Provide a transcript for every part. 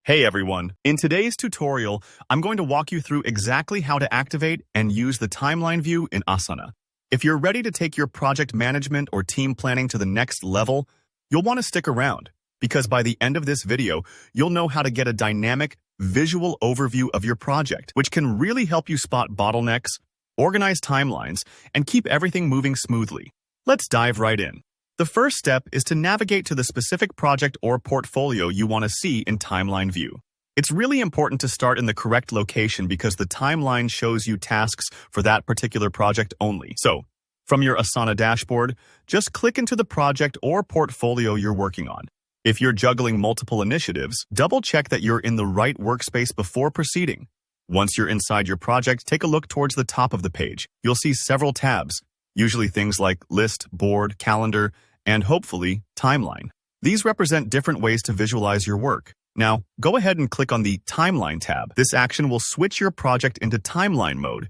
Hey everyone, in today's tutorial, I'm going to walk you through exactly how to activate and use the timeline view in Asana. If you're ready to take your project management or team planning to the next level, you'll want to stick around, because by the end of this video, you'll know how to get a dynamic, visual overview of your project, which can really help you spot bottlenecks, organize timelines, and keep everything moving smoothly. Let's dive right in. The first step is to navigate to the specific project or portfolio you want to see in Timeline View. It's really important to start in the correct location because the timeline shows you tasks for that particular project only. So, from your Asana dashboard, just click into the project or portfolio you're working on. If you're juggling multiple initiatives, double-check that you're in the right workspace before proceeding. Once you're inside your project, take a look towards the top of the page. You'll see several tabs, usually things like List, Board, Calendar, and hopefully, Timeline. These represent different ways to visualize your work. Now, go ahead and click on the Timeline tab. This action will switch your project into timeline mode,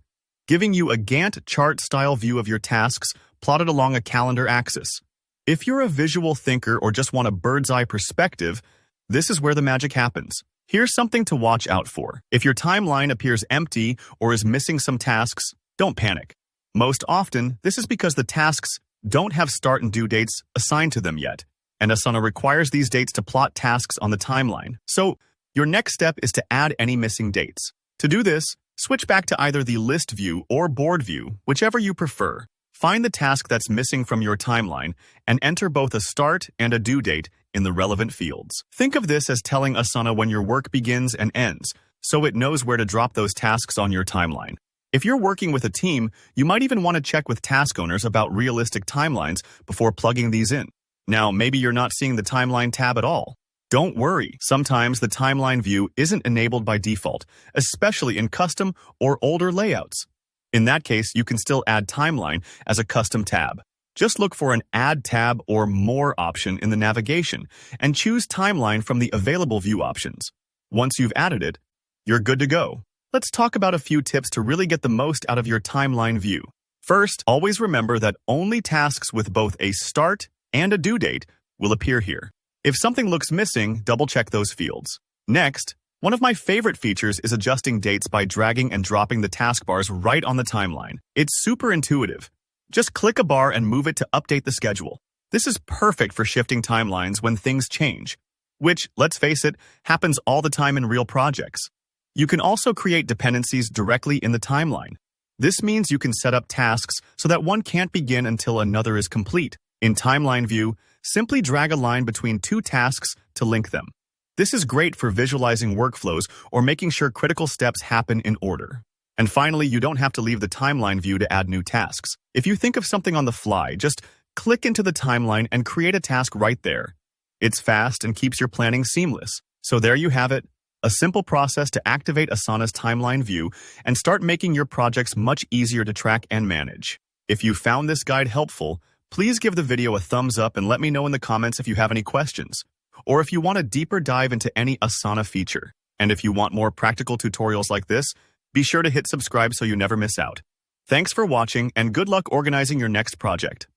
giving you a Gantt chart-style view of your tasks plotted along a calendar axis. If you're a visual thinker or just want a bird's-eye perspective, this is where the magic happens. Here's something to watch out for. If your timeline appears empty or is missing some tasks, don't panic. Most often, this is because the tasks don't have start and due dates assigned to them yet, and Asana requires these dates to plot tasks on the timeline. So, your next step is to add any missing dates. To do this, switch back to either the list view or board view, whichever you prefer. Find the task that's missing from your timeline and enter both a start and a due date in the relevant fields. Think of this as telling Asana when your work begins and ends, so it knows where to drop those tasks on your timeline. If you're working with a team, you might even want to check with task owners about realistic timelines before plugging these in. Now, maybe you're not seeing the timeline tab at all. Don't worry, sometimes the timeline view isn't enabled by default, especially in custom or older layouts. In that case, you can still add timeline as a custom tab. Just look for an Add tab or More option in the navigation and choose timeline from the available view options. Once you've added it, you're good to go. Let's talk about a few tips to really get the most out of your timeline view. First, always remember that only tasks with both a start and a due date will appear here. If something looks missing, double-check those fields. Next, one of my favorite features is adjusting dates by dragging and dropping the taskbars right on the timeline. It's super intuitive. Just click a bar and move it to update the schedule. This is perfect for shifting timelines when things change, which, let's face it, happens all the time in real projects. You can also create dependencies directly in the timeline. This means you can set up tasks so that one can't begin until another is complete. In Timeline View, simply drag a line between two tasks to link them. This is great for visualizing workflows or making sure critical steps happen in order. And finally, you don't have to leave the Timeline View to add new tasks. If you think of something on the fly, just click into the timeline and create a task right there. It's fast and keeps your planning seamless. So there you have it. A simple process to activate Asana's timeline view and start making your projects much easier to track and manage. If you found this guide helpful, please give the video a thumbs up and let me know in the comments if you have any questions, or if you want a deeper dive into any Asana feature. And if you want more practical tutorials like this, be sure to hit subscribe so you never miss out. Thanks for watching and good luck organizing your next project.